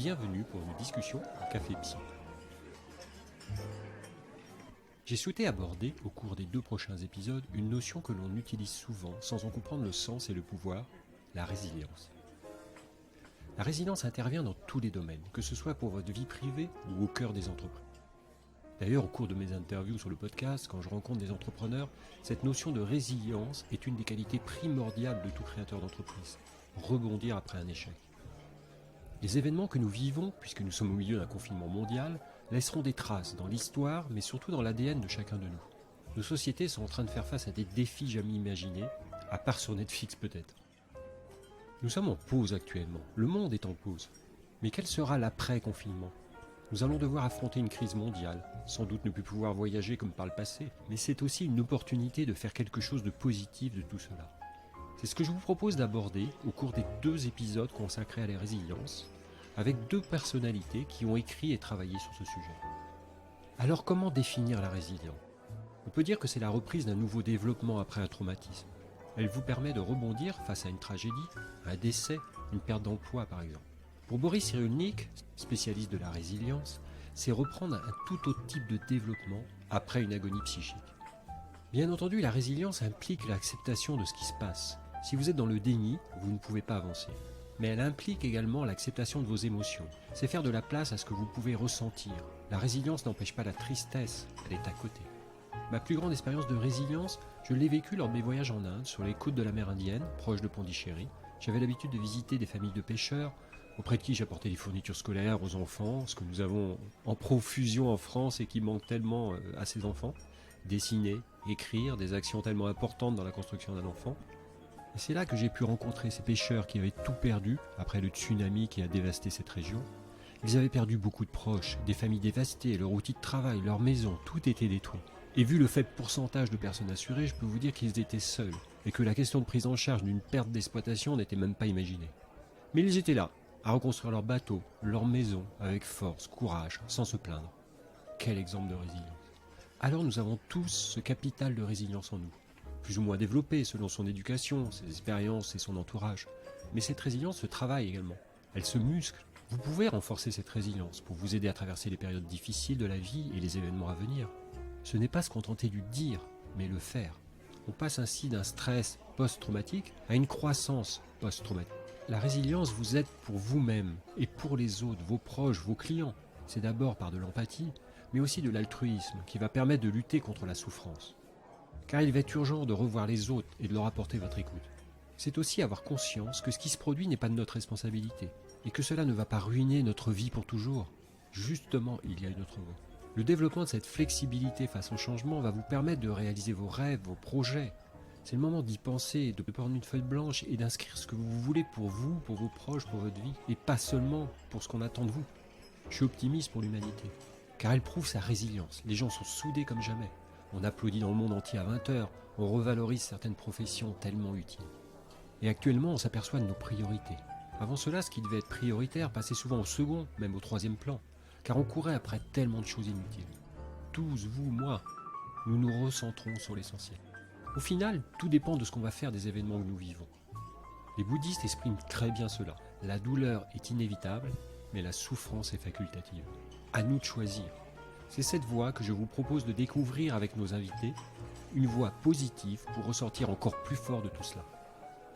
bienvenue pour une discussion au Café Psy. J'ai souhaité aborder, au cours des 2 prochains épisodes, une notion que l'on utilise souvent sans en comprendre le sens et le pouvoir, la résilience. La résilience intervient dans tous les domaines, que ce soit pour votre vie privée ou au cœur des entreprises. D'ailleurs, au cours de mes interviews sur le podcast, quand je rencontre des entrepreneurs, cette notion de résilience est une des qualités primordiales de tout créateur d'entreprise. Rebondir après un échec. Les événements que nous vivons, puisque nous sommes au milieu d'un confinement mondial, laisseront des traces dans l'histoire, mais surtout dans l'ADN de chacun de nous. Nos sociétés sont en train de faire face à des défis jamais imaginés, à part sur Netflix peut-être. Nous sommes en pause actuellement, le monde est en pause. Mais quel sera l'après-confinement ? Nous allons devoir affronter une crise mondiale, sans doute ne plus pouvoir voyager comme par le passé, mais c'est aussi une opportunité de faire quelque chose de positif de tout cela. C'est ce que je vous propose d'aborder au cours des 2 épisodes consacrés à la résilience, avec 2 personnalités qui ont écrit et travaillé sur ce sujet. Alors comment définir la résilience ? On peut dire que c'est la reprise d'un nouveau développement après un traumatisme. Elle vous permet de rebondir face à une tragédie, un décès, une perte d'emploi par exemple. Pour Boris Cyrulnik, spécialiste de la résilience, c'est reprendre un tout autre type de développement après une agonie psychique. Bien entendu, la résilience implique l'acceptation de ce qui se passe. Si vous êtes dans le déni, vous ne pouvez pas avancer. Mais elle implique également l'acceptation de vos émotions. C'est faire de la place à ce que vous pouvez ressentir. La résilience n'empêche pas la tristesse, elle est à côté. Ma plus grande expérience de résilience, je l'ai vécue lors de mes voyages en Inde, sur les côtes de la mer Indienne, proche de Pondichéry. J'avais l'habitude de visiter des familles de pêcheurs, auprès de qui j'apportais des fournitures scolaires aux enfants, ce que nous avons en profusion en France et qui manque tellement à ces enfants. Dessiner, écrire, des actions tellement importantes dans la construction d'un enfant. Et c'est là que j'ai pu rencontrer ces pêcheurs qui avaient tout perdu après le tsunami qui a dévasté cette région. Ils avaient perdu beaucoup de proches, des familles dévastées, leur outil de travail, leur maison, tout était détruit. Et vu le faible pourcentage de personnes assurées, je peux vous dire qu'ils étaient seuls et que la question de prise en charge d'une perte d'exploitation n'était même pas imaginée. Mais ils étaient là, à reconstruire leur bateau, leur maison, avec force, courage, sans se plaindre. Quel exemple de résilience. Alors nous avons tous ce capital de résilience en nous, plus ou moins développé selon son éducation, ses expériences et son entourage. Mais cette résilience se travaille également, elle se muscle. Vous pouvez renforcer cette résilience pour vous aider à traverser les périodes difficiles de la vie et les événements à venir. Ce n'est pas se contenter du dire, mais le faire. On passe ainsi d'un stress post-traumatique à une croissance post-traumatique. La résilience vous aide pour vous-même et pour les autres, vos proches, vos clients. C'est d'abord par de l'empathie, mais aussi de l'altruisme qui va permettre de lutter contre la souffrance. Car il va être urgent de revoir les autres et de leur apporter votre écoute. C'est aussi avoir conscience que ce qui se produit n'est pas de notre responsabilité et que cela ne va pas ruiner notre vie pour toujours. Justement, il y a une autre voie. Le développement de cette flexibilité face au changement va vous permettre de réaliser vos rêves, vos projets. C'est le moment d'y penser, de prendre une feuille blanche et d'inscrire ce que vous voulez pour vous, pour vos proches, pour votre vie, et pas seulement pour ce qu'on attend de vous. Je suis optimiste pour l'humanité, car elle prouve sa résilience. Les gens sont soudés comme jamais. On applaudit dans le monde entier à 20h, on revalorise certaines professions tellement utiles. Et actuellement, on s'aperçoit de nos priorités. Avant cela, ce qui devait être prioritaire passait souvent au second, même au 3e plan, car on courait après tellement de choses inutiles. Tous, vous, moi, nous nous recentrons sur l'essentiel. Au final, tout dépend de ce qu'on va faire des événements que nous vivons. Les bouddhistes expriment très bien cela. La douleur est inévitable, mais la souffrance est facultative. À nous de choisir. C'est cette voie que je vous propose de découvrir avec nos invités, une voie positive pour ressortir encore plus fort de tout cela.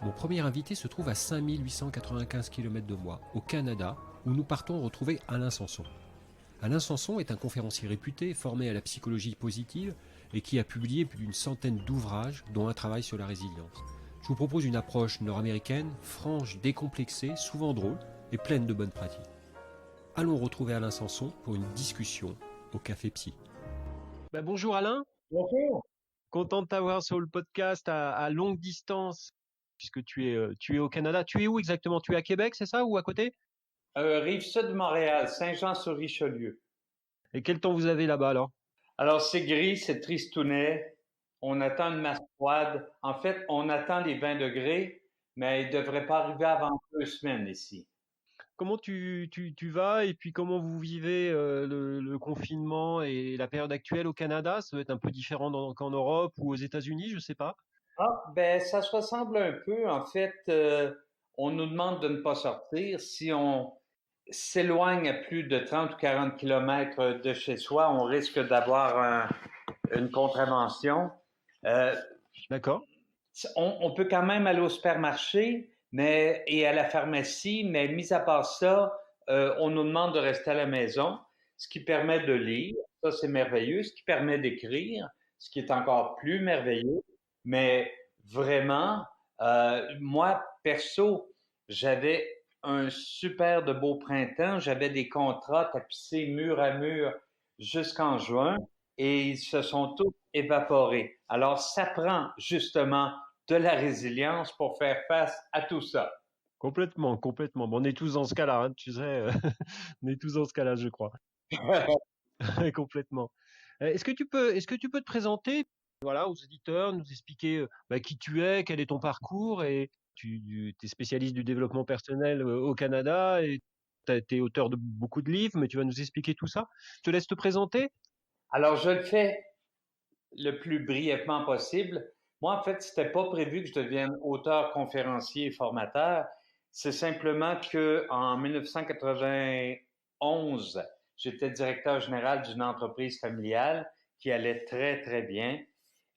Mon premier invité se trouve à 5895 km de moi, au Canada, où nous partons retrouver Alain Sanson. Alain Sanson est un conférencier réputé, formé à la psychologie positive et qui a publié plus d'une centaine d'ouvrages, dont un travail sur la résilience. Je vous propose une approche nord-américaine, franche, décomplexée, souvent drôle et pleine de bonnes pratiques. Allons retrouver Alain Sanson pour une discussion au Café Psy. Bonjour Alain. Bonjour. Content de t'avoir sur le podcast à longue distance, puisque tu es au Canada. Tu es où exactement ? Tu es à Québec, c'est ça, ou à côté ? Rive sud de Montréal, Saint-Jean-sur-Richelieu. Et quel temps vous avez là-bas alors ? Alors c'est gris, c'est tristounet. On attend une masse froide. En fait, on attend les 20 degrés, mais il ne devrait pas arriver avant 2 semaines ici. Comment tu vas et puis comment vous vivez le confinement et la période actuelle au Canada ? Ça doit être un peu différent qu'en Europe ou aux États-Unis, je sais pas. Ben ça se ressemble un peu. En fait, on nous demande de ne pas sortir. s'éloigne à plus de 30 ou 40 kilomètres de chez soi, on risque d'avoir une contravention. Euh, D'accord. on peut quand même aller au supermarché et à la pharmacie, mais mis à part ça, on nous demande de rester à la maison, ce qui permet de lire, ça c'est merveilleux, ce qui permet d'écrire, ce qui est encore plus merveilleux, mais vraiment, moi, perso, j'avais un super de beau printemps, j'avais des contrats tapissés mur à mur jusqu'en juin et ils se sont tous évaporés. Alors, ça prend justement de la résilience pour faire face à tout ça. Complètement, complètement. Bon, on est tous dans ce cas-là, hein, tu sais, on est tous dans ce cas-là, je crois. Complètement. Est-ce que tu peux te présenter, voilà, aux éditeurs, nous expliquer qui tu es, quel est ton parcours et tu es spécialiste du développement personnel au Canada et tu es auteur de beaucoup de livres, mais tu vas nous expliquer tout ça. Je te laisse te présenter. Alors, je le fais le plus brièvement possible. Moi, en fait, c'était pas prévu que je devienne auteur, conférencier et formateur. C'est simplement que en 1991, j'étais directeur général d'une entreprise familiale qui allait très, très bien.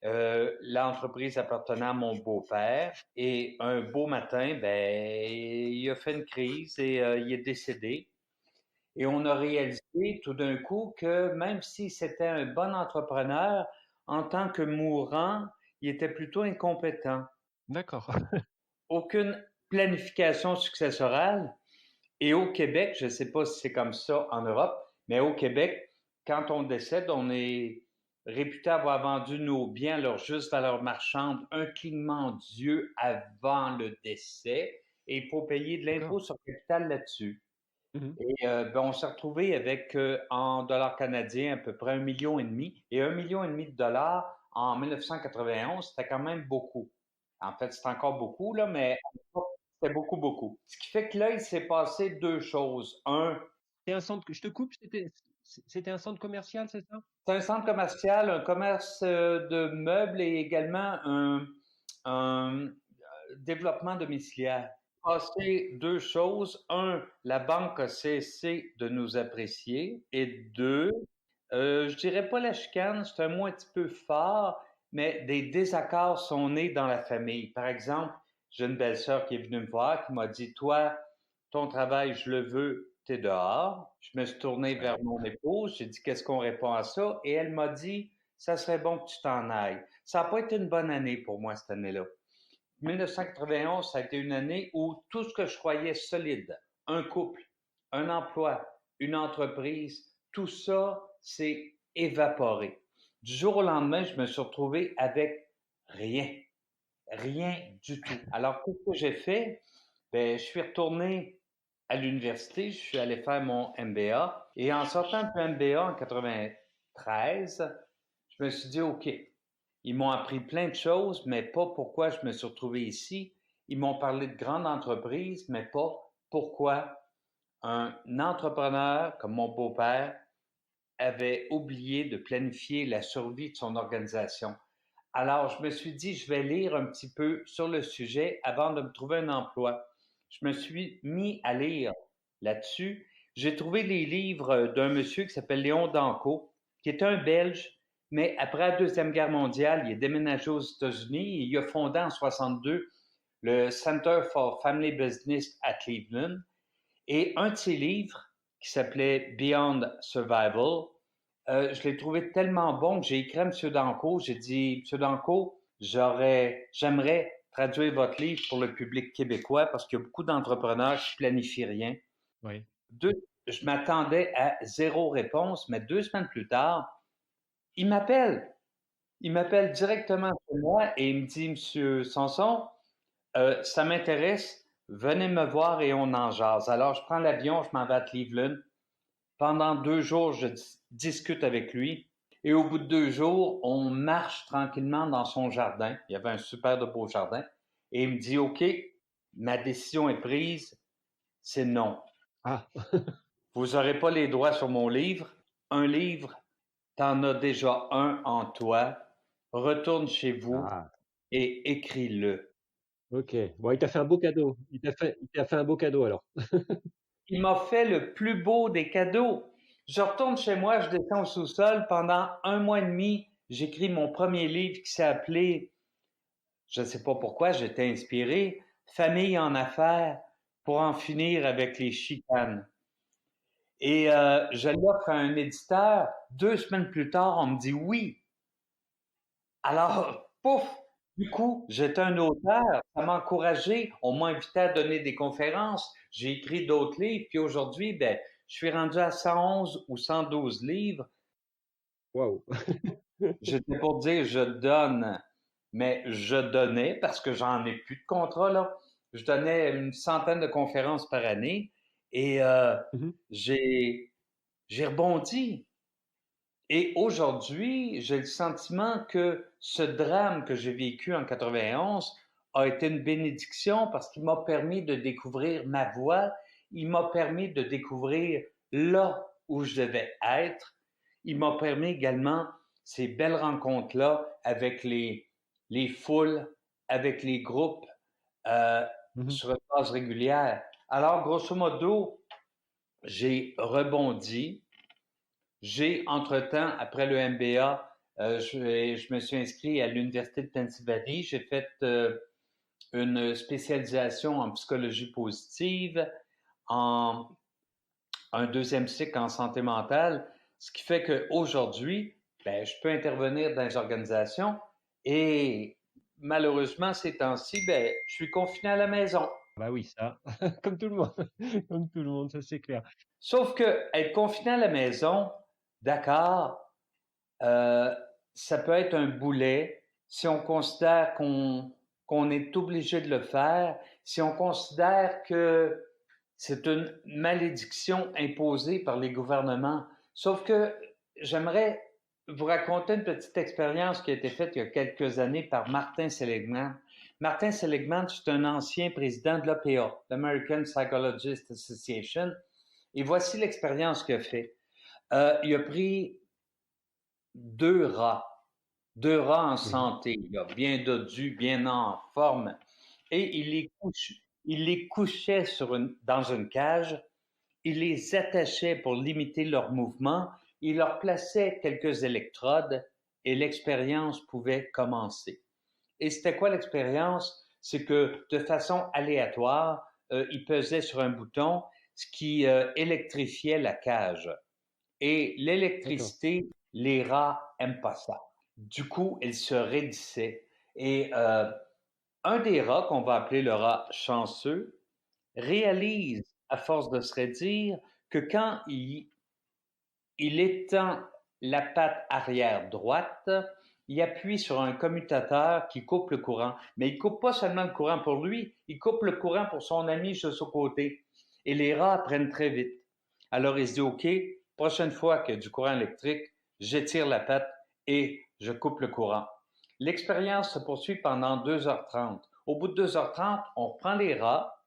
L'entreprise appartenait à mon beau-père et un beau matin, ben, il a fait une crise et il est décédé. Et on a réalisé tout d'un coup que même si c'était un bon entrepreneur, en tant que mourant, il était plutôt incompétent. D'accord. Aucune planification successorale. Et au Québec, je ne sais pas si c'est comme ça en Europe, mais au Québec, quand on décède, on est réputé avoir vendu nos biens à leur juste valeur marchande un clignement d'yeux avant le décès et il faut payer de D'accord. l'impôt sur le capital là-dessus. Mhm. Et ben, on s'est retrouvé avec, en dollars canadiens, à peu près 1,5 million. Et 1,5 million de dollars en 1991, c'était quand même beaucoup. En fait, c'est encore beaucoup, là, mais c'était beaucoup, beaucoup. Ce qui fait que là, il s'est passé deux choses. Un, C'est un centre, je te coupe, c'était un centre commercial, c'est ça? c'est un centre commercial, un commerce de meubles et également un développement domiciliaire. Passé deux choses. Un, la banque a cessé de nous apprécier. Et deux, je dirais pas la chicane, c'est un mot un petit peu fort, mais des désaccords sont nés dans la famille. Par exemple, j'ai une belle-sœur qui est venue me voir, qui m'a dit, toi, ton travail, je le veux, t'es dehors. Je me suis tourné vers mon épouse, j'ai dit, qu'est-ce qu'on répond à ça? Et elle m'a dit, ça serait bon que tu t'en ailles. Ça n'a pas été une bonne année pour moi, cette année-là. 1991, ça a été une année où tout ce que je croyais solide, un couple, un emploi, une entreprise, tout ça s'est évaporé. Du jour au lendemain, je me suis retrouvé avec rien, rien du tout. Alors, qu'est-ce que j'ai fait? Ben, je suis retourné à l'université, je suis allé faire mon MBA et en sortant de MBA en 93, je me suis dit, OK, ils m'ont appris plein de choses, mais pas pourquoi je me suis retrouvé ici. Ils m'ont parlé de grandes entreprises, mais pas pourquoi un entrepreneur comme mon beau-père avait oublié de planifier la survie de son organisation. Alors, je me suis dit, je vais lire un petit peu sur le sujet avant de me trouver un emploi. Je me suis mis à lire là-dessus. J'ai trouvé les livres d'un monsieur qui s'appelle Léon Danco, qui est un Belge, mais après la Deuxième Guerre mondiale, il est déménagé aux États-Unis et il a fondé en 62 le Center for Family Business à Cleveland. Et un de ses livres, qui s'appelait Beyond Survival, je l'ai trouvé tellement bon que j'ai écrit à M. Danco. J'ai dit, M. Danco, j'aimerais traduire votre livre pour le public québécois parce qu'il y a beaucoup d'entrepreneurs qui planifient rien. Oui. Deux, je m'attendais à zéro réponse, mais 2 semaines plus tard, il m'appelle. Il m'appelle directement chez moi et il me dit, Monsieur Sanson, ça m'intéresse, venez me voir et on en jase. Alors, je prends l'avion, je m'en vais à Cleveland. Pendant 2 jours, je discute avec lui. Et au bout de 2 jours, on marche tranquillement dans son jardin. Il y avait un super de beau jardin. Et il me dit, OK, ma décision est prise, c'est non. Ah, Vous n'aurez pas les droits sur mon livre. Un livre, t'en as déjà un en toi. Retourne chez vous ah, et écris-le. ok. Bon, il t'a fait un beau cadeau. Il t'a fait un beau cadeau alors. il m'a fait le plus beau des cadeaux. Je retourne chez moi, je descends au sous-sol. Pendant 1 mois et demi, j'écris mon premier livre qui s'est appelé, je ne sais pas pourquoi, j'étais inspiré, Famille en affaires pour en finir avec les chicanes. Et je l'offre à un éditeur. 2 semaines plus tard, on me dit oui. Alors, pouf, du coup, j'étais un auteur. Ça m'a encouragé. On m'a invité à donner des conférences. J'ai écrit d'autres livres. Puis aujourd'hui, ben, je suis rendu à 111 ou 112 livres. Waouh! J'étais pour dire je donne, mais je donnais parce que j'en ai plus de contrat, là. Je donnais une centaine de conférences par année et Mhm. j'ai, j'ai rebondi. Et aujourd'hui, j'ai le sentiment que ce drame que j'ai vécu en 91 a été une bénédiction parce qu'il m'a permis de découvrir ma voie, il m'a permis de découvrir là où je devais être, il m'a permis également ces belles rencontres-là avec les foules, avec les groupes euh, Mhm. sur une base régulière. Alors, grosso modo, j'ai rebondi. J'ai, entre-temps, après le MBA, je me suis inscrit à l'Université de Pennsylvanie. J'ai fait une spécialisation en psychologie positive, en un deuxième cycle en santé mentale, ce qui fait qu'aujourd'hui, ben, je peux intervenir dans les organisations et malheureusement, ces temps-ci, ben, je suis confiné à la maison. Bah oui, ça, comme tout le monde, comme tout le monde, ça c'est clair. Sauf que être confiné à la maison, d'accord, Euh, ça peut être un boulet si on considère qu'on est obligé de le faire, si on considère que c'est une malédiction imposée par les gouvernements. Sauf que j'aimerais vous raconter une petite expérience qui a été faite il y a quelques années par Martin Seligman. Martin Seligman, c'est un ancien président de l'APA, l'American Psychologist Association. Et voici l'expérience qu'il a fait. Il a pris deux rats, deux rats en Mhm. santé, là, bien dodus, bien en forme, et il les couchait dans une cage, il les attachait pour limiter leurs mouvements, il leur plaçait quelques électrodes et l'expérience pouvait commencer. Et c'était quoi l'expérience? C'est que de façon aléatoire, il pesait sur un bouton, ce qui électrifiait la cage. Et D'accord. l'électricité, les rats aiment pas ça. Du coup, ils se raidissaient. Et un des rats, qu'on va appeler le rat chanceux, réalise, à force de se raidir, que quand il étend la patte arrière droite, il appuie sur un commutateur qui coupe le courant. Mais il coupe pas seulement le courant pour lui, il coupe le courant pour son ami juste au côté. Et les rats apprennent très vite. Alors il se dit, OK, prochaine fois qu'il y a du courant électrique, j'étire la patte et je coupe le courant. L'expérience se poursuit pendant 2h30. Au bout de 2h30, on prend les rats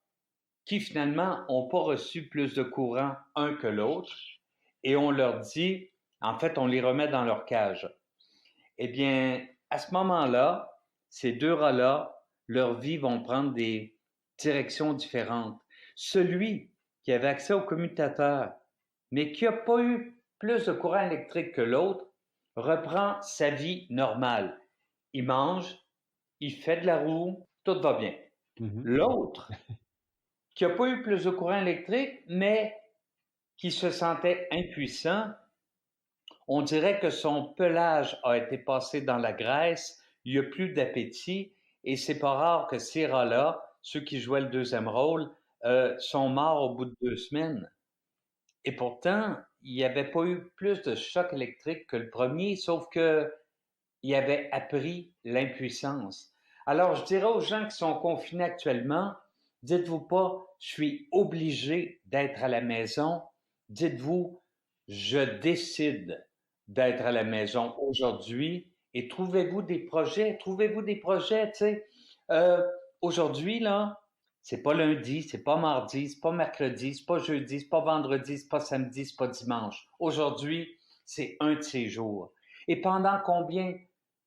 qui finalement n'ont pas reçu plus de courant un que l'autre et on leur dit, en fait, on les remet dans leur cage. Eh bien, à ce moment-là, ces deux rats-là, leurs vies vont prendre des directions différentes. Celui qui avait accès au commutateur, mais qui n'a pas eu plus de courant électrique que l'autre, reprend sa vie normale. Il mange, il fait de la roue, tout va bien. Mhm. L'autre, qui n'a pas eu plus de courant électrique, mais qui se sentait impuissant, on dirait que son pelage a été passé dans la graisse, il n'y a plus d'appétit, et c'est pas rare que ces rats-là, ceux qui jouaient le deuxième rôle, sont morts au bout de 2 semaines. Et pourtant, il n'y avait pas eu plus de choc électrique que le premier, sauf que il avait appris l'impuissance. Alors, je dirais aux gens qui sont confinés actuellement, dites-vous pas, je suis obligé d'être à la maison. Dites-vous, je décide d'être à la maison aujourd'hui et trouvez-vous des projets, tu sais. Euh, Aujourd'hui, là, c'est pas lundi, c'est pas mardi, c'est pas mercredi, c'est pas jeudi, c'est pas vendredi, c'est pas samedi, c'est pas dimanche. Aujourd'hui, c'est un de ces jours. Et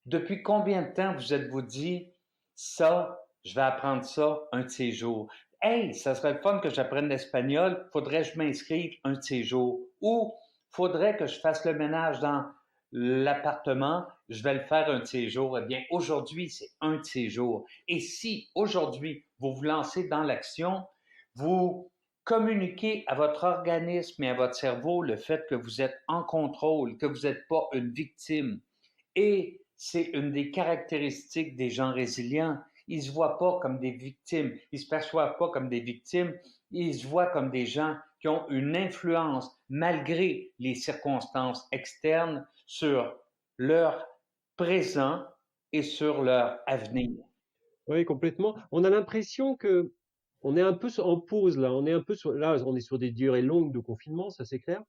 depuis combien de temps vous êtes-vous dit, ça, je vais apprendre ça un de ces jours? Hey, ça serait le fun que j'apprenne l'espagnol, faudrait que je m'inscrive un de ces jours. Ou faudrait que je fasse le ménage dans l'appartement, je vais le faire un de ces jours. Eh bien, aujourd'hui, c'est un de ces jours. Et si aujourd'hui, vous vous lancez dans l'action, vous communiquez à votre organisme et à votre cerveau le fait que vous êtes en contrôle, que vous n'êtes pas une victime. Et c'est une des caractéristiques des gens résilients. Ils ne se voient pas comme des victimes, ils ne se perçoivent pas comme des victimes, ils se voient comme des gens qui ont une influence, malgré les circonstances externes, sur leur présent et sur leur avenir. Oui, complètement. On a l'impression que on est un peu en pause là. On est un peu là, on est sur des durées longues de confinement, ça c'est clair.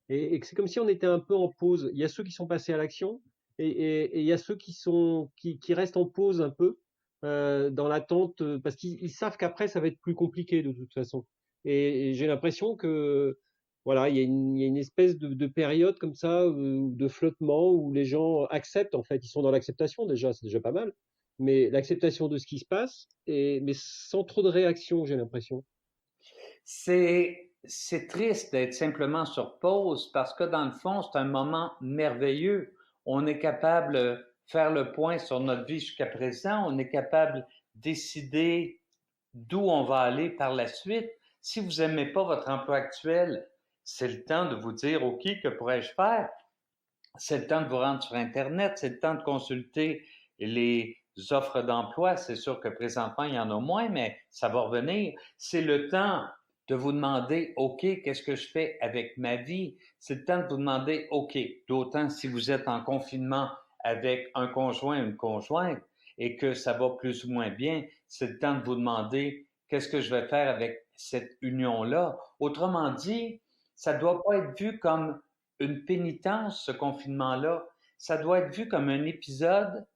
Et que c'est comme si on était un peu en pause. Il y a ceux qui sont passés à l'action et il y a ceux qui restent en pause un peu dans l'attente parce qu'ils savent qu'après ça va être plus compliqué de toute façon. Et j'ai l'impression que voilà, il y a une espèce de période comme ça de flottement où les gens acceptent en fait. Ils sont dans l'acceptation déjà, c'est déjà pas mal mais l'acceptation de ce qui se passe, mais sans trop de réaction, j'ai l'impression. C'est triste d'être simplement sur pause parce que dans le fond, c'est un moment merveilleux. On est capable de faire le point sur notre vie jusqu'à présent. On est capable de décider d'où on va aller par la suite. Si vous n'aimez pas votre emploi actuel, c'est le temps de vous dire, OK, que pourrais-je faire? C'est le temps de vous rendre sur Internet, c'est le temps de consulter les offres d'emploi. C'est sûr que présentement, il y en a moins, mais ça va revenir. C'est le temps de vous demander, OK, qu'est-ce que je fais avec ma vie? C'est le temps de vous demander, OK, d'autant si vous êtes en confinement avec un conjoint ou une conjointe et que ça va plus ou moins bien, c'est le temps de vous demander, qu'est-ce que je vais faire avec cette union-là? Autrement dit, ça ne doit pas être vu comme une pénitence, ce confinement-là. Ça doit être vu comme un épisode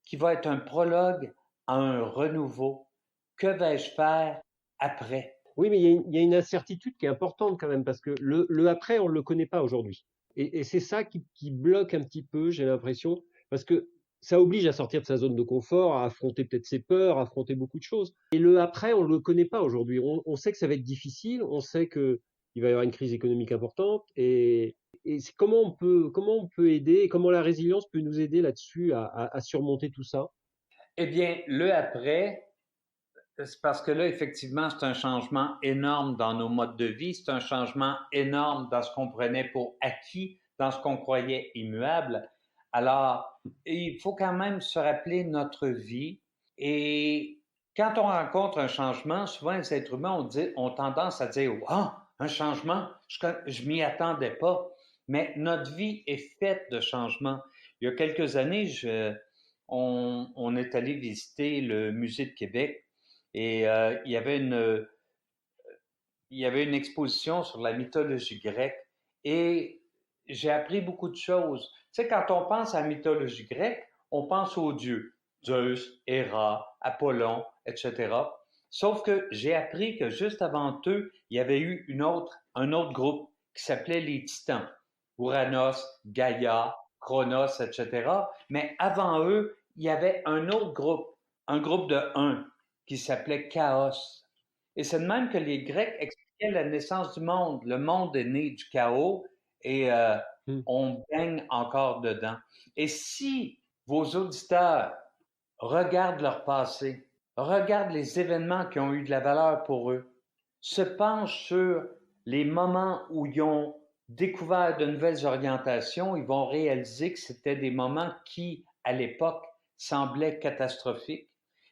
qui va être un prologue à un renouveau. Que vais-je faire après? Oui, mais il y a une incertitude qui est importante quand même, parce que le après, on ne le connaît pas aujourd'hui. Et c'est ça qui bloque un petit peu, j'ai l'impression, parce que ça oblige à sortir de sa zone de confort, à affronter peut-être ses peurs, à affronter beaucoup de choses. Et le après, on ne le connaît pas aujourd'hui. On sait que ça va être difficile, on sait qu'il va y avoir une crise économique importante, et comment on peut aider, et comment la résilience peut nous aider là-dessus à surmonter tout ça. Eh bien, le après, c'est parce que là, effectivement, c'est un changement énorme dans nos modes de vie, c'est un changement énorme dans ce qu'on prenait pour acquis, dans ce qu'on croyait immuable. Alors, il faut quand même se rappeler notre vie. Et quand on rencontre un changement, souvent les êtres humains ont tendance à dire, wow, un changement, je m'y attendais pas. Mais notre vie est faite de changements. Il y a quelques années, on est allé visiter le Musée de Québec et il y avait une exposition sur la mythologie grecque et j'ai appris beaucoup de choses. Tu sais, quand on pense à la mythologie grecque, on pense aux dieux, Zeus, Héra, Apollon, etc. Sauf que j'ai appris que juste avant eux, il y avait eu un autre groupe qui s'appelait les Titans. Ouranos, Gaïa, Chronos, etc. Mais avant eux, il y avait un groupe de un qui s'appelait Chaos. Et c'est de même que les Grecs expliquaient la naissance du monde. Le monde est né du chaos et Hmm. on baigne encore dedans. Et si vos auditeurs regardent leur passé, regardent les événements qui ont eu de la valeur pour eux, se penchent sur les moments où ils ont découvert de nouvelles orientations, ils vont réaliser que c'était des moments qui, à l'époque, semblaient catastrophiques,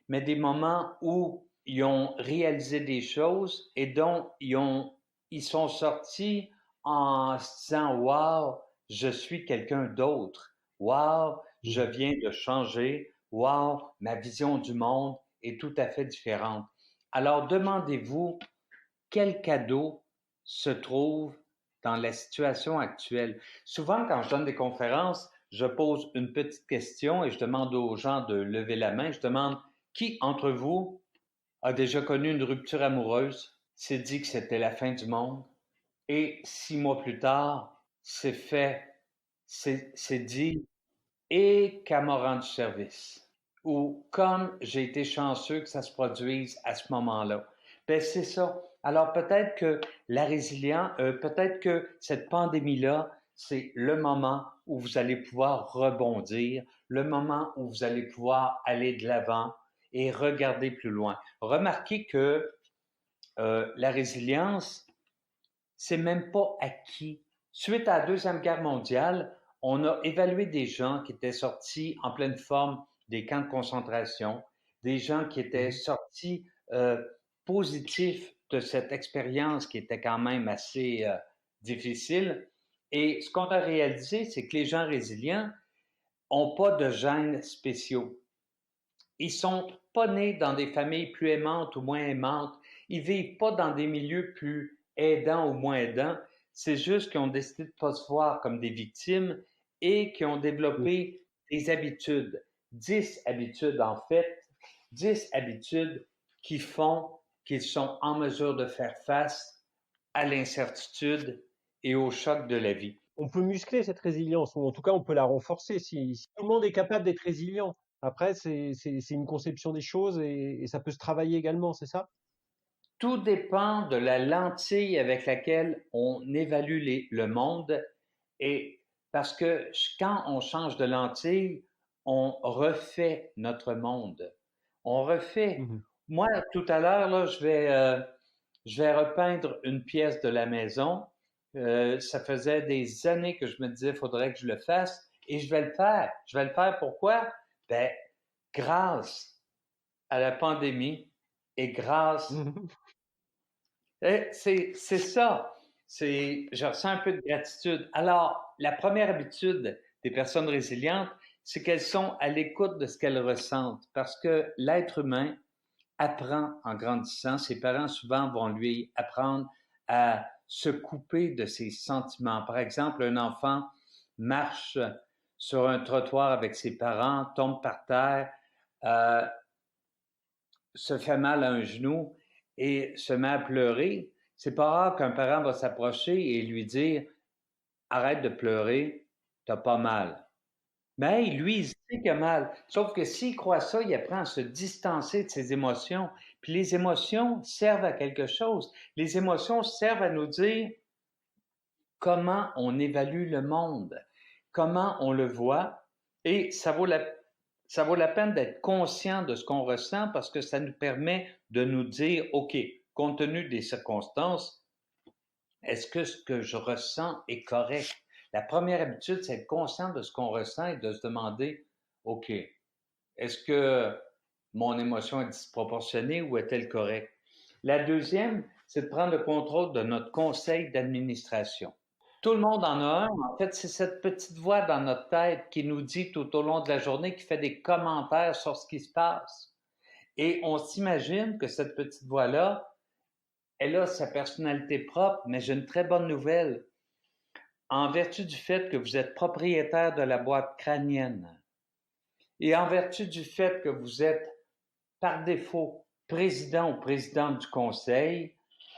mais des moments où ils ont réalisé des choses et dont ils sont sortis en se disant, wow, je suis quelqu'un d'autre. Wow, je Hmm. viens de changer. Wow, ma vision du monde est tout à fait différente. Alors demandez-vous quel cadeau se trouve dans la situation actuelle. Souvent, quand je donne des conférences, je pose une petite question et je demande aux gens de lever la main. Je demande qui entre vous a déjà connu une rupture amoureuse, s'est dit que c'était la fin du monde et 6 mois plus tard, c'est fait, c'est dit et qu'elle m'a rendu service. Ou comme j'ai été chanceux que ça se produise à ce moment-là. Ben, c'est ça. Alors peut-être que peut-être que cette pandémie-là, c'est le moment où vous allez pouvoir rebondir, le moment où vous allez pouvoir aller de l'avant et regarder plus loin. Remarquez que la résilience, c'est même pas acquis. Suite à la Deuxième Guerre mondiale, on a évalué des gens qui étaient sortis en pleine forme des camps de concentration, des gens qui étaient sortis positifs de cette expérience qui était quand même assez difficile. Et ce qu'on a réalisé, c'est que les gens résilients n'ont pas de gènes spéciaux. Ils sont pas nés dans des familles plus aimantes ou moins aimantes. Ils vivent pas dans des milieux plus aidants ou moins aidants. C'est juste qu'ils ont décidé de pas se voir comme des victimes et qui ont développé des habitudes. 10 habitudes, en fait. 10 habitudes qui font qu'ils sont en mesure de faire face à l'incertitude et au choc de la vie. On peut muscler cette résilience, ou en tout cas, on peut la renforcer si tout le monde est capable d'être résilient. Après, c'est une conception des choses et ça peut se travailler également, c'est ça? Tout dépend de la lentille avec laquelle on évalue le monde et parce que quand on change de lentille, on refait notre monde. On refait. Mmh. Moi, tout à l'heure, là, je vais repeindre une pièce de la maison. Ça faisait des années que je me disais, il faudrait que je le fasse et je vais le faire. Je vais le faire pourquoi? Ben, grâce à la pandémie et grâce Mmh. c'est ça. Je ressens un peu de gratitude. Alors, la première habitude des personnes résilientes, c'est qu'elles sont à l'écoute de ce qu'elles ressentent parce que l'être humain apprend en grandissant. Ses parents souvent vont lui apprendre à se couper de ses sentiments. Par exemple, un enfant marche sur un trottoir avec ses parents, tombe par terre, euh, se fait mal à un genou et se met à pleurer, c'est pas rare qu'un parent va s'approcher et lui dire arrête de pleurer, t'as pas mal. Mais hey, lui, il sait qu'il a mal. Sauf que s'il croit ça, il apprend à se distancer de ses émotions. Puis les émotions servent à quelque chose. Les émotions servent à nous dire comment on évalue le monde, comment on le voit. Et ça vaut la peine d'être conscient de ce qu'on ressent parce que ça nous permet de nous dire, OK, compte tenu des circonstances, est-ce que ce que je ressens est correct? La première habitude, c'est être conscient de ce qu'on ressent et de se demander, OK, est-ce que mon émotion est disproportionnée ou est-elle correcte? La deuxième, c'est de prendre le contrôle de notre conseil d'administration. Tout le monde en a un. En fait, c'est cette petite voix dans notre tête qui nous dit tout au long de la journée, qui fait des commentaires sur ce qui se passe. Et on s'imagine que cette petite voix-là, elle a sa personnalité propre, mais j'ai une très bonne nouvelle. En vertu du fait que vous êtes propriétaire de la boîte crânienne et en vertu du fait que vous êtes, par défaut, président ou présidente du conseil,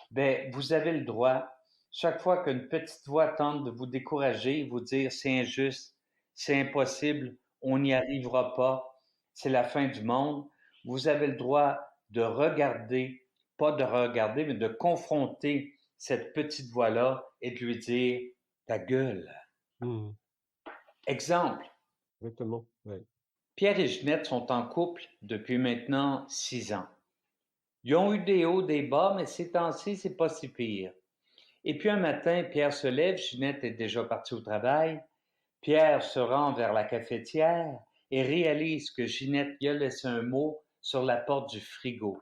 ben, vous avez le droit, chaque fois qu'une petite voix tente de vous décourager, vous dire c'est injuste, c'est impossible, on n'y arrivera pas, c'est la fin du monde, vous avez le droit de regarder, pas de regarder, mais de confronter cette petite voix-là et de lui dire ta gueule. Mmh. Exemple, Exactement, ouais. Pierre et Ginette sont en couple depuis maintenant 6 ans. Ils ont eu des hauts, des bas, mais ces temps-ci, c'est pas si pire. Et puis un matin, Pierre se lève, Ginette est déjà partie au travail. Pierre se rend vers la cafetière et réalise que Ginette y a laissé un mot sur la porte du frigo.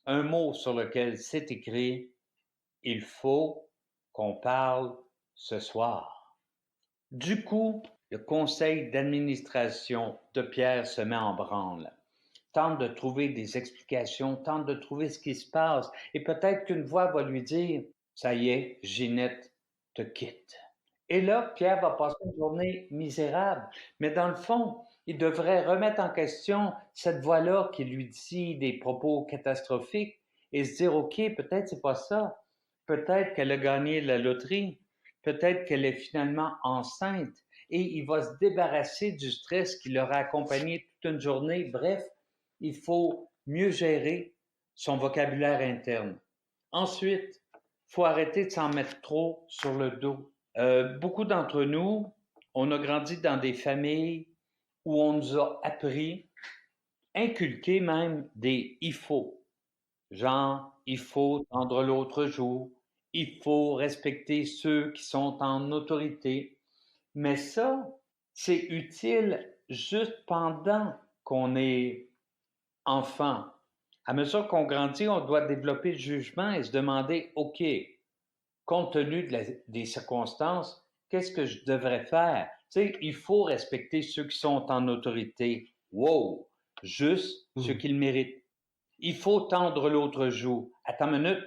Un mot sur lequel c'est écrit « Il faut qu'on parle ce soir ». Du coup, le conseil d'administration de Pierre se met en branle, tente de trouver des explications, tente de trouver ce qui se passe et peut-être qu'une voix va lui dire « Ça y est, Ginette te quitte ». Et là, Pierre va passer une journée misérable. Mais dans le fond, il devrait remettre en question cette voix-là qui lui dit des propos catastrophiques et se dire, OK, peut-être c'est pas ça. Peut-être qu'elle a gagné la loterie. Peut-être qu'elle est finalement enceinte. Et il va se débarrasser du stress qui l'aura accompagné toute une journée. Bref, il faut mieux gérer son vocabulaire interne. Ensuite, il faut arrêter de s'en mettre trop sur le dos. Beaucoup d'entre nous, on a grandi dans des familles où on nous a appris, inculqué même des « il faut ». Genre, il faut tendre l'autre joue, il faut respecter ceux qui sont en autorité. Mais ça, c'est utile juste pendant qu'on est enfant. À mesure qu'on grandit, on doit développer le jugement et se demander, OK, compte tenu des circonstances, qu'est-ce que je devrais faire? Tu sais, il faut respecter ceux qui sont en autorité. Wow! Juste ce qu'ils méritent. Il faut tendre l'autre joue. Attends une minute.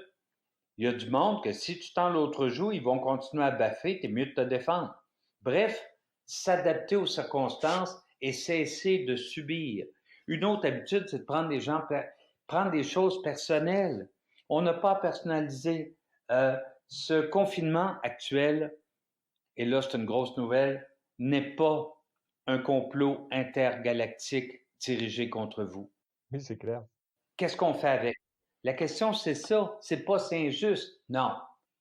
Il y a du monde que si tu tends l'autre joue, ils vont continuer à baffer, t'es mieux de te défendre. Bref, s'adapter aux circonstances et cesser de subir. Une autre habitude, c'est de prendre des choses personnelles. On n'a pas à personnaliser. Ce confinement actuel, et là c'est une grosse nouvelle, n'est pas un complot intergalactique dirigé contre vous. Oui, c'est clair. Qu'est-ce qu'on fait avec? La question, c'est ça. C'est pas c'est injuste. Non,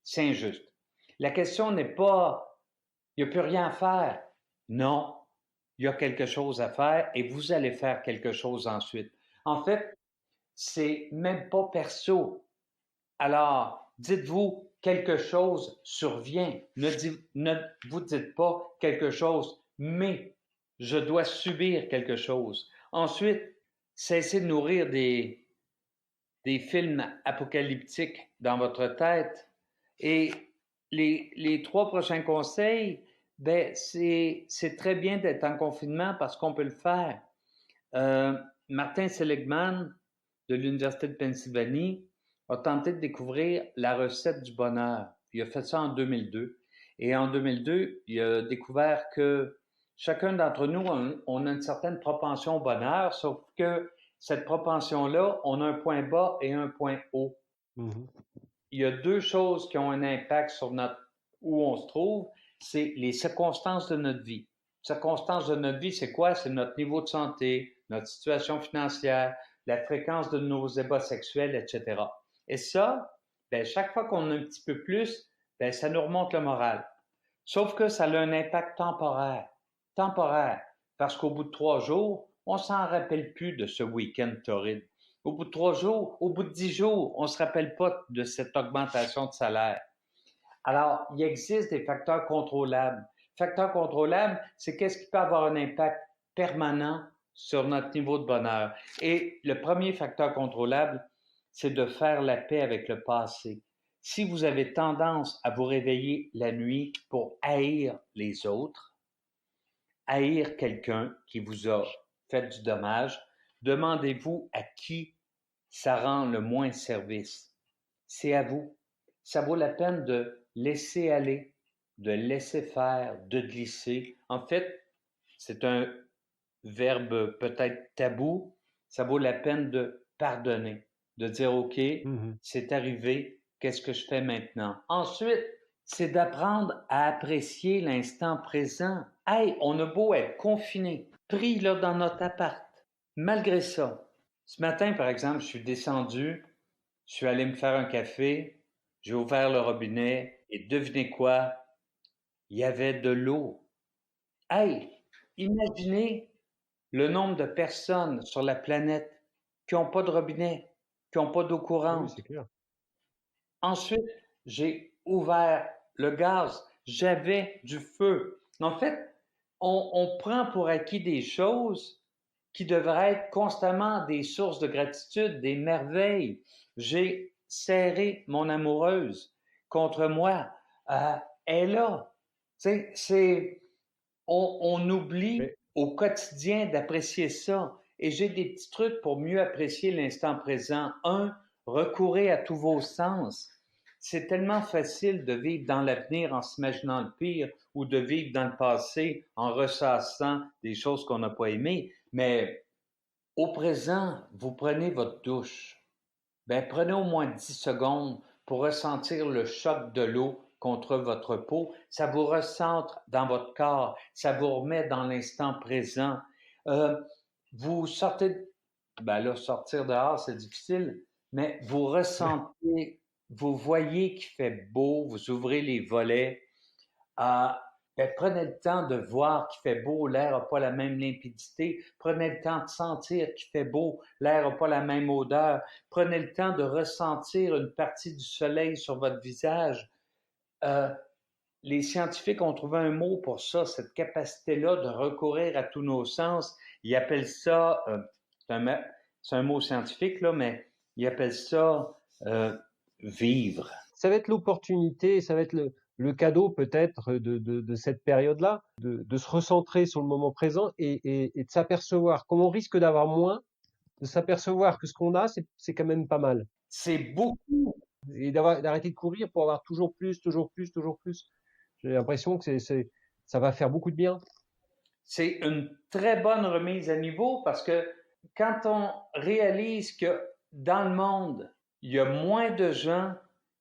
c'est injuste. La question n'est pas il n'y a plus rien à faire. Non, il y a quelque chose à faire et vous allez faire quelque chose ensuite. En fait, c'est même pas perso. Alors, dites-vous quelque chose survient. Ne vous dites pas quelque chose, mais je dois subir quelque chose. Ensuite, cessez de nourrir des films apocalyptiques dans votre tête. Et les 3 prochains conseils, ben, c'est très bien d'être en confinement parce qu'on peut le faire. Martin Seligman de l'Université de Pennsylvanie a tenté de découvrir la recette du bonheur. Il a fait ça en 2002. Et en 2002, il a découvert que chacun d'entre nous, on a une certaine propension au bonheur, sauf que cette propension-là, on a un point bas et un point haut. Il y a 2 choses qui ont un impact sur où on se trouve, c'est les circonstances de notre vie. Circonstances de notre vie, c'est quoi? C'est notre niveau de santé, notre situation financière, la fréquence de nos ébats sexuels, etc. Et ça, ben, chaque fois qu'on a un petit peu plus, ben, ça nous remonte le moral. Sauf que ça a un impact temporaire. Temporaire. Parce qu'au bout de 3 jours, on s'en rappelle plus de ce week-end torride. Au bout de 3 jours, au bout de 10 jours, on ne se rappelle pas de cette augmentation de salaire. Alors, il existe des facteurs contrôlables. Facteurs contrôlables, c'est qu'est-ce qui peut avoir un impact permanent sur notre niveau de bonheur. Et le premier facteur contrôlable, c'est de faire la paix avec le passé. Si vous avez tendance à vous réveiller la nuit pour haïr les autres, haïr quelqu'un qui vous a fait du dommage, demandez-vous à qui ça rend le moins service. C'est à vous. Ça vaut la peine de laisser aller, de laisser faire, de glisser. En fait, c'est un verbe peut-être tabou. Ça vaut la peine de pardonner, de dire OK, c'est arrivé, qu'est-ce que je fais maintenant? Ensuite, c'est d'apprendre à apprécier l'instant présent. Hey, on a beau être confiné, pris là dans notre appart. Malgré ça, ce matin, par exemple, je suis descendu, je suis allé me faire un café, j'ai ouvert le robinet et devinez quoi? Il y avait de l'eau. Hey, imaginez le nombre de personnes sur la planète qui n'ont pas de robinet, qui n'ont pas d'eau courante. Oui, c'est clair. Ensuite, j'ai ouvert le gaz, j'avais du feu. En fait, on prend pour acquis des choses qui devraient être constamment des sources de gratitude, des merveilles. J'ai serré mon amoureuse contre moi. Elle est là. On oublie au quotidien d'apprécier ça. Et j'ai des petits trucs pour mieux apprécier l'instant présent. Recourez à tous vos sens. C'est tellement facile de vivre dans l'avenir en s'imaginant le pire ou de vivre dans le passé en ressassant des choses qu'on n'a pas aimées. Mais au présent, vous prenez votre douche. Ben, prenez au moins 10 secondes pour ressentir le choc de l'eau contre votre peau. Ça vous recentre dans votre corps. Ça vous remet dans l'instant présent. Vous sortez, ben là, sortir dehors, c'est difficile, mais vous ressentez, vous voyez qu'il fait beau, vous ouvrez les volets. Ah, ben, prenez le temps de voir qu'il fait beau, l'air n'a pas la même limpidité. Prenez le temps de sentir qu'il fait beau, l'air n'a pas la même odeur. Prenez le temps de ressentir une partie du soleil sur votre visage. Euh, les scientifiques ont trouvé un mot pour ça, cette capacité-là de recourir à tous nos sens. Ils appellent ça, c'est un mot scientifique, là, mais ils appellent ça vivre. Ça va être l'opportunité, ça va être le cadeau peut-être de cette période-là, de se recentrer sur le moment présent et de s'apercevoir, comme on risque d'avoir moins, de s'apercevoir que ce qu'on a, c'est quand même pas mal. C'est beaucoup. Et d'arrêter de courir pour avoir toujours plus, toujours plus, toujours plus. J'ai l'impression que ça va faire beaucoup de bien. C'est une très bonne remise à niveau parce que quand on réalise que dans le monde, il y a moins de gens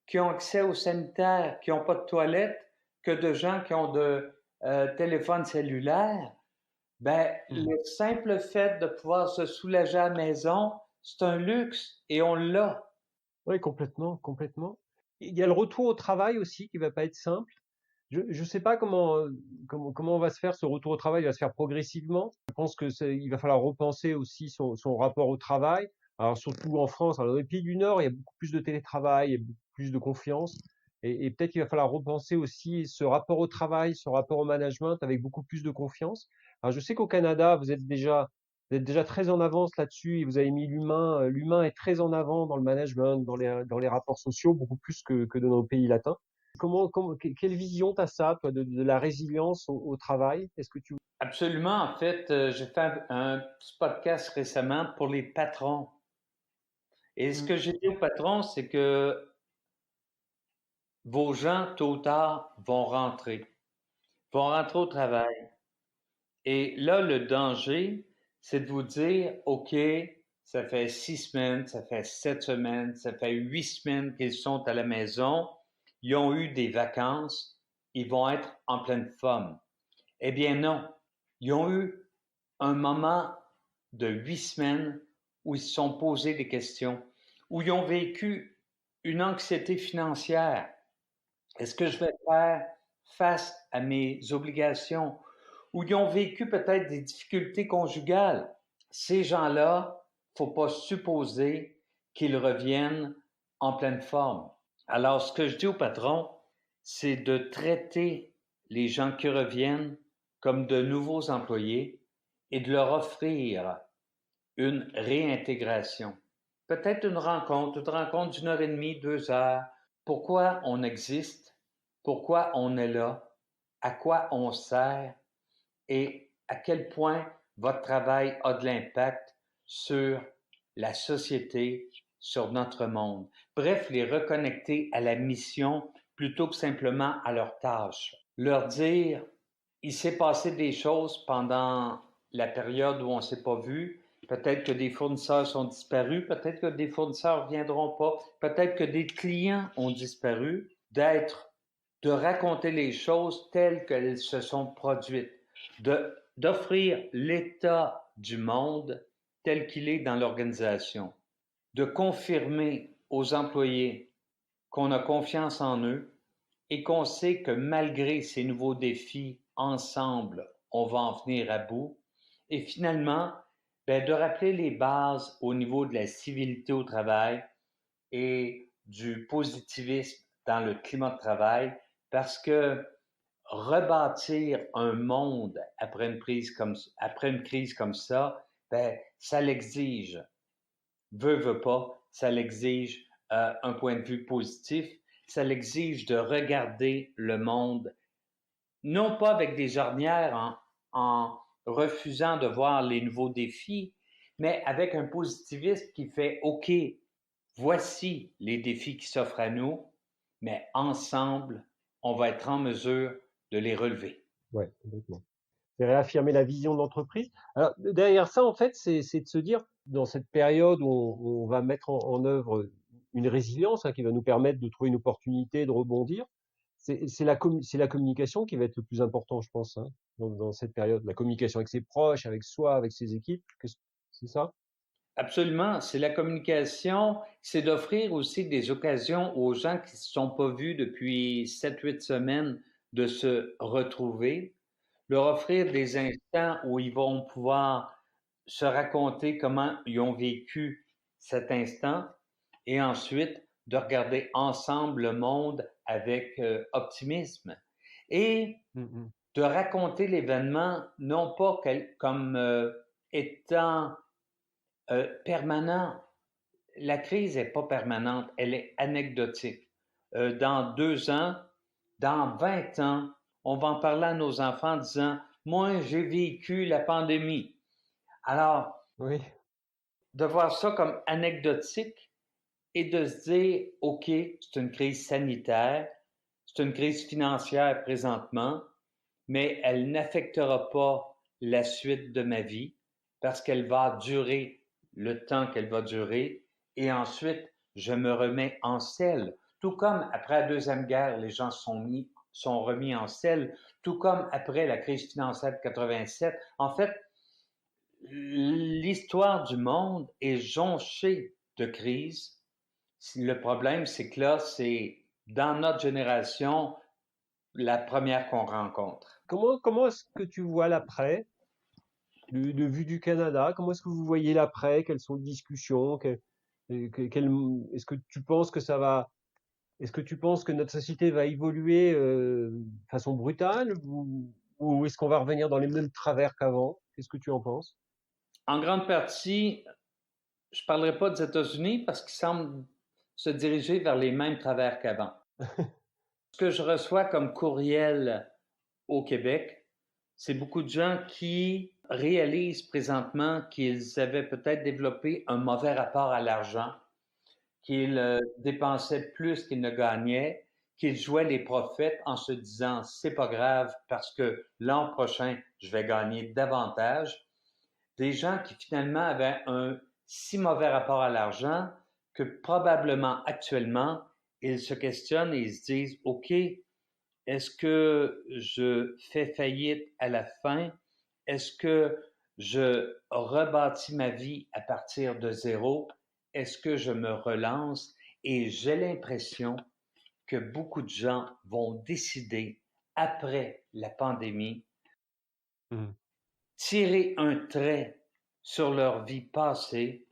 qui ont accès aux sanitaires, qui n'ont pas de toilette, que de gens qui ont de téléphone cellulaire, ben, le simple fait de pouvoir se soulager à la maison, c'est un luxe et on l'a. Oui, complètement, complètement. Il y a le retour au travail aussi qui va pas être simple. Je sais pas comment va se faire ce retour au travail. Il va se faire progressivement. Je pense que il va falloir repenser aussi son rapport au travail. Alors surtout en France, alors dans les pays du Nord, il y a beaucoup plus de télétravail, il y a beaucoup plus de confiance. Et peut-être qu'il va falloir repenser aussi ce rapport au travail, ce rapport au management avec beaucoup plus de confiance. Alors je sais qu'au Canada, vous êtes déjà très en avance là-dessus et vous avez mis l'humain. L'humain est très en avant dans le management, dans les rapports sociaux, beaucoup plus que dans nos pays latins. Quelle vision t'as ça, toi, de la résilience au travail? Est-ce que tu... Absolument. En fait, j'ai fait un petit podcast récemment pour les patrons. Et ce que j'ai dit aux patrons, c'est que vos gens, tôt ou tard, vont rentrer au travail. Et là, le danger, c'est de vous dire, OK, ça fait 6 semaines, ça fait 7 semaines, ça fait 8 semaines qu'ils sont à la maison, ils ont eu des vacances, ils vont être en pleine forme. Eh bien non, ils ont eu un moment de 8 semaines où ils se sont posés des questions, où ils ont vécu une anxiété financière. Est-ce que je vais faire face à mes obligations? Où ils ont vécu peut-être des difficultés conjugales. Ces gens-là, il ne faut pas supposer qu'ils reviennent en pleine forme. Alors, ce que je dis au patron, c'est de traiter les gens qui reviennent comme de nouveaux employés et de leur offrir une réintégration. Peut-être une rencontre d'une heure et demie, 2 heures. Pourquoi on existe? Pourquoi on est là? À quoi on sert? Et à quel point votre travail a de l'impact sur la société, sur notre monde. Bref, les reconnecter à la mission plutôt que simplement à leur tâche. Leur dire, il s'est passé des choses pendant la période où on ne s'est pas vu. Peut-être que des fournisseurs sont disparus, peut-être que des fournisseurs ne viendront pas, peut-être que des clients ont disparu. De raconter les choses telles qu'elles se sont produites, d'offrir l'état du monde tel qu'il est dans l'organisation, de confirmer aux employés qu'on a confiance en eux et qu'on sait que malgré ces nouveaux défis, ensemble, on va en venir à bout. Et finalement, de rappeler les bases au niveau de la civilité au travail et du positivisme dans le climat de travail, parce que rebâtir un monde après une crise comme ça, ça l'exige. Veut pas, ça l'exige un point de vue positif, ça l'exige de regarder le monde, non pas avec des ornières en refusant de voir les nouveaux défis, mais avec un positivisme qui fait OK, voici les défis qui s'offrent à nous, mais ensemble, on va être en mesure de les relever. Ouais, complètement. C'est réaffirmer la vision de l'entreprise. Alors, derrière ça, en fait, c'est de se dire, dans cette période où on va mettre en œuvre une résilience, qui va nous permettre de trouver une opportunité, de rebondir, c'est la communication qui va être le plus important, je pense, dans cette période. La communication avec ses proches, avec soi, avec ses équipes. C'est ça? Absolument, c'est la communication, c'est d'offrir aussi des occasions aux gens qui ne se sont pas vus depuis 7, 8 semaines de se retrouver, leur offrir des instants où ils vont pouvoir se raconter comment ils ont vécu cet instant et ensuite de regarder ensemble le monde avec optimisme et Mhm. de raconter l'événement non pas comme étant permanent. La crise n'est pas permanente, elle est anecdotique. Dans 2 ans, dans 20 ans, on va en parler à nos enfants en disant, moi, j'ai vécu la pandémie. Alors, Oui. de voir ça comme anecdotique et de se dire, OK, c'est une crise sanitaire, c'est une crise financière présentement, mais elle n'affectera pas la suite de ma vie parce qu'elle va durer le temps qu'elle va durer et ensuite je me remets en selle. Tout comme après la Deuxième Guerre, les gens sont remis en selle, tout comme après la crise financière de 87. En fait, l'histoire du monde est jonchée de crises. Le problème, c'est que là, c'est dans notre génération la première qu'on rencontre. Comment est-ce que tu vois l'après, de vue du Canada? Comment est-ce que vous voyez l'après? Quelles sont les discussions? Est-ce que tu penses que est-ce que tu penses que notre société va évoluer de façon brutale ou est-ce qu'on va revenir dans les mêmes travers qu'avant? Qu'est-ce que tu en penses? En grande partie, je ne parlerai pas des États-Unis parce qu'ils semblent se diriger vers les mêmes travers qu'avant. Ce que je reçois comme courriel au Québec, c'est beaucoup de gens qui réalisent présentement qu'ils avaient peut-être développé un mauvais rapport à l'argent, qu'ils dépensaient plus qu'ils ne gagnaient, qu'ils jouaient les prophètes en se disant c'est pas grave parce que l'an prochain, je vais gagner davantage. Des gens qui finalement avaient un si mauvais rapport à l'argent que probablement actuellement, ils se questionnent et ils se disent, OK, est-ce que je fais faillite à la fin? Est-ce que je rebâtis ma vie à partir de zéro? Est-ce que je me relance? Et j'ai l'impression que beaucoup de gens vont décider, après la pandémie, Mhm. tirer un trait sur leur vie passée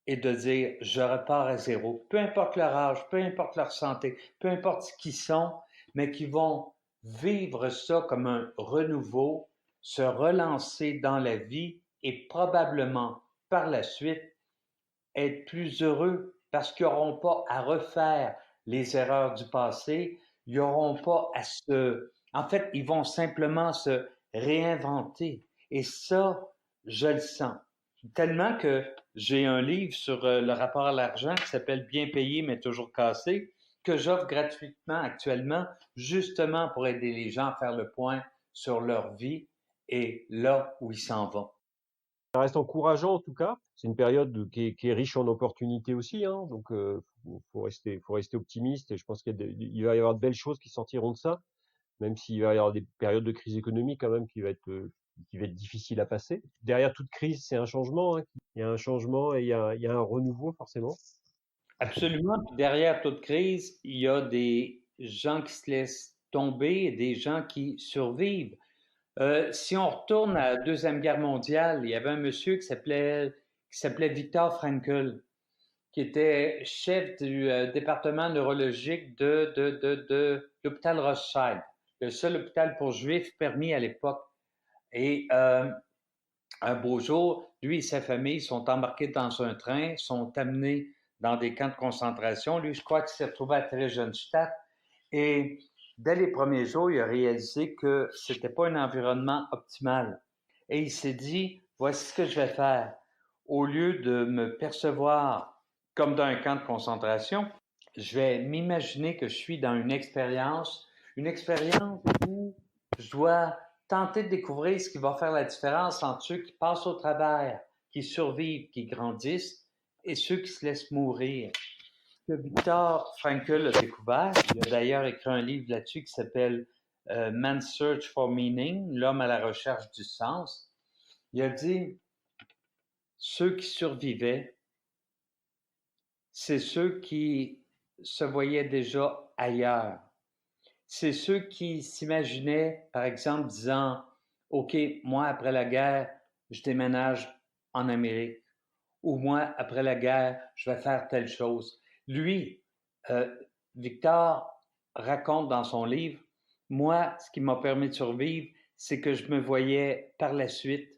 et de dire je repars à zéro, peu importe leur âge, peu importe leur santé, peu importe qui ils sont, mais qui vont vivre ça comme un renouveau, se relancer dans la vie et probablement par la suite être plus heureux parce qu'ils n'auront pas à refaire les erreurs du passé, ils n'auront pas à se... En fait, ils vont simplement se réinventer. Et ça, je le sens. Tellement que j'ai un livre sur le rapport à l'argent qui s'appelle Bien payé mais toujours cassé, que j'offre gratuitement actuellement, justement pour aider les gens à faire le point sur leur vie et là où ils s'en vont. Ça reste encourageant en tout cas. C'est une période qui est riche en opportunités aussi, hein, donc faut rester optimiste et je pense il va y avoir de belles choses qui sortiront de ça, même s'il va y avoir des périodes de crise économique quand même qui va être difficile à passer. Derrière toute crise, c'est un changement, hein. Il y a un changement et il y a un renouveau forcément. Absolument. Puis derrière toute crise, il y a des gens qui se laissent tomber et des gens qui survivent. Si on retourne à la Deuxième Guerre mondiale, il y avait un monsieur qui s'appelait Viktor Frankl, qui était chef du département neurologique de l'hôpital Rothschild, le seul hôpital pour juifs permis à l'époque. Et un beau jour, lui et sa famille sont embarqués dans un train, sont amenés dans des camps de concentration. Lui, je crois qu'il s'est retrouvé à Theresienstadt. Et dès les premiers jours, il a réalisé que c'était pas un environnement optimal. Et il s'est dit, voici ce que je vais faire. Au lieu de me percevoir comme dans un camp de concentration, je vais m'imaginer que je suis dans une expérience où je dois tenter de découvrir ce qui va faire la différence entre ceux qui passent au travers, qui survivent, qui grandissent, et ceux qui se laissent mourir. Ce que Viktor Frankl a découvert, il a d'ailleurs écrit un livre là-dessus qui s'appelle Man's Search for Meaning, l'homme à la recherche du sens. Il a dit, ceux qui survivaient, c'est ceux qui se voyaient déjà ailleurs. C'est ceux qui s'imaginaient, par exemple, disant, OK, moi, après la guerre, je déménage en Amérique. Ou moi, après la guerre, je vais faire telle chose. Lui, Victor raconte dans son livre, moi, ce qui m'a permis de survivre, c'est que je me voyais par la suite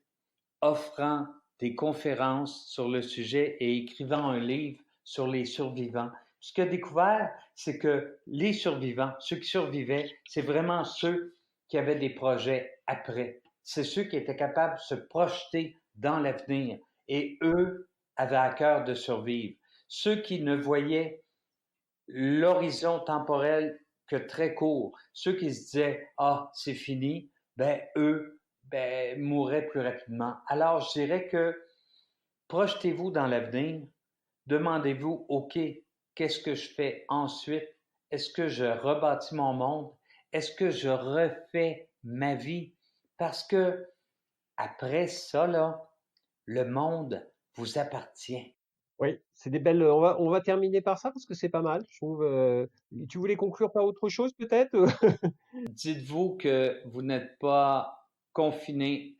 offrant des conférences sur le sujet et écrivant un livre sur les survivants. Ce qu'il a découvert, c'est que les survivants, ceux qui survivaient, c'est vraiment ceux qui avaient des projets après. C'est ceux qui étaient capables de se projeter dans l'avenir et eux avaient à cœur de survivre. Ceux qui ne voyaient l'horizon temporel que très court, ceux qui se disaient « Ah, c'est fini », eux mourraient plus rapidement. Alors, je dirais que projetez-vous dans l'avenir, demandez-vous « OK, qu'est-ce que je fais ensuite? Est-ce que je rebâtis mon monde? Est-ce que je refais ma vie? » Parce que après ça, là, le monde vous appartient. Oui, c'est des belles. On va terminer par ça parce que c'est pas mal. Je trouve. Tu voulais conclure par autre chose peut-être? Dites-vous que vous n'êtes pas confiné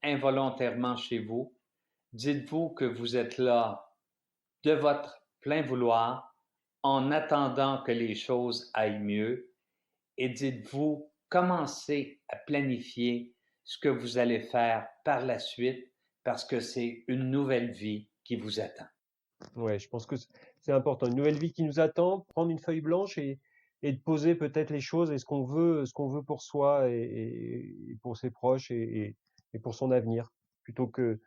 involontairement chez vous. Dites-vous que vous êtes là de votre plein vouloir en attendant que les choses aillent mieux. Et dites-vous, commencez à planifier ce que vous allez faire par la suite parce que c'est une nouvelle vie qui vous attend. Ouais, je pense que c'est important. Une nouvelle vie qui nous attend, prendre une feuille blanche et de poser peut-être les choses et ce qu'on veut pour soi et pour ses proches et pour son avenir, plutôt que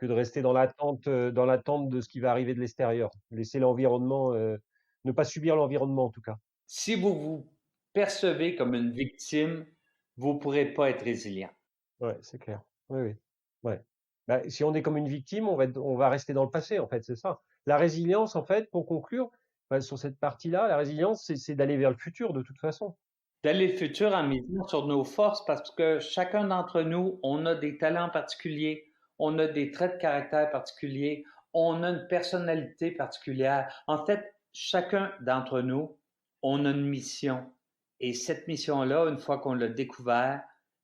de rester dans l'attente de ce qui va arriver de l'extérieur. Laisser l'environnement, ne pas subir l'environnement en tout cas. Si vous vous percevez comme une victime, vous ne pourrez pas être résilient. Ouais, c'est clair. Oui, oui. Ouais. Si on est comme une victime, on va rester dans le passé, en fait, c'est ça. La résilience, en fait, pour conclure, sur cette partie-là, la résilience, c'est d'aller vers le futur, de toute façon. D'aller le futur en misant sur nos forces parce que chacun d'entre nous, on a des talents particuliers, on a des traits de caractère particuliers, on a une personnalité particulière. En fait, chacun d'entre nous, on a une mission. Et cette mission-là, une fois qu'on l'a découvert,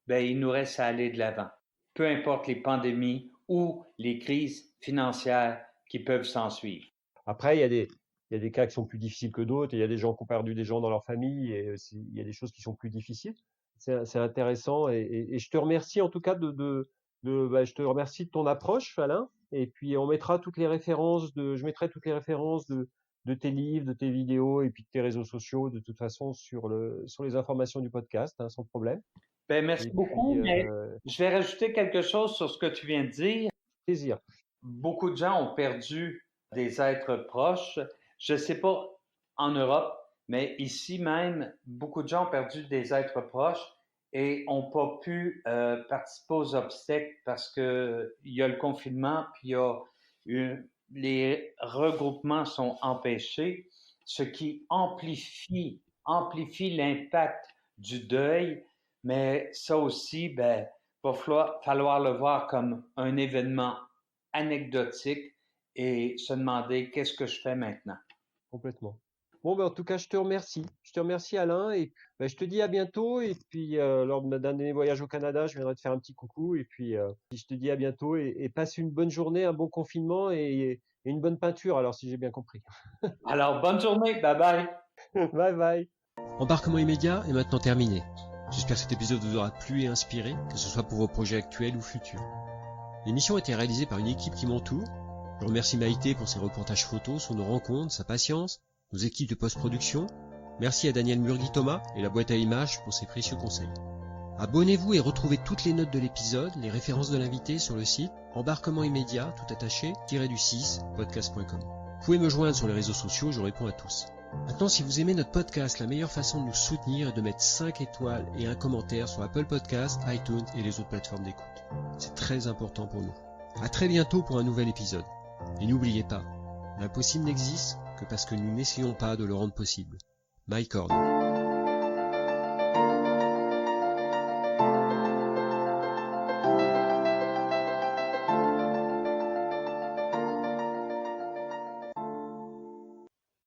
il nous reste à aller de l'avant. Peu importe les pandémies ou les crises financières qui peuvent s'en suivre. Après, il y a des cas qui sont plus difficiles que d'autres. Il y a des gens qui ont perdu des gens dans leur famille et il y a des choses qui sont plus difficiles. C'est intéressant et je te remercie en tout cas je te remercie de ton approche, Alain. Et puis on mettra toutes les références je mettrai toutes les références de tes livres, de tes vidéos et puis de tes réseaux sociaux de toute façon sur les informations du podcast, hein, sans problème. Merci beaucoup, mais je vais rajouter quelque chose sur ce que tu viens de dire. Plaisir. Beaucoup de gens ont perdu des êtres proches. Je ne sais pas en Europe, mais ici même, beaucoup de gens ont perdu des êtres proches et n'ont pas pu participer aux obsèques parce qu'il y a le confinement, puis les regroupements sont empêchés, ce qui amplifie l'impact du deuil, mais ça aussi, va falloir le voir comme un événement anecdotique et se demander qu'est-ce que je fais maintenant. Complètement. Bon, en tout cas, je te remercie. Je te remercie, Alain, et je te dis à bientôt. Et puis, lors de mon dernier voyage au Canada, je viendrai te faire un petit coucou. Et puis, je te dis à bientôt et passe une bonne journée, un bon confinement et une bonne peinture, alors si j'ai bien compris. Alors, bonne journée. Bye bye. Bye bye. Embarquement immédiat est maintenant terminé. J'espère que cet épisode vous aura plu et inspiré, que ce soit pour vos projets actuels ou futurs. L'émission a été réalisée par une équipe qui m'entoure. Je remercie Maïté pour ses reportages photos sur nos rencontres, sa patience, nos équipes de post-production. Merci à Daniel Murgui-Thomas et la boîte à images pour ses précieux conseils. Abonnez-vous et retrouvez toutes les notes de l'épisode, les références de l'invité sur le site embarquement immédiat, tout attaché, -du6, podcast.com. Vous pouvez me joindre sur les réseaux sociaux, je réponds à tous. Maintenant, si vous aimez notre podcast, la meilleure façon de nous soutenir est de mettre 5 étoiles et un commentaire sur Apple Podcasts, iTunes et les autres plateformes d'écoute. C'est très important pour nous. À très bientôt pour un nouvel épisode. Et n'oubliez pas, l'impossible n'existe que parce que nous n'essayons pas de le rendre possible. Mike Horn.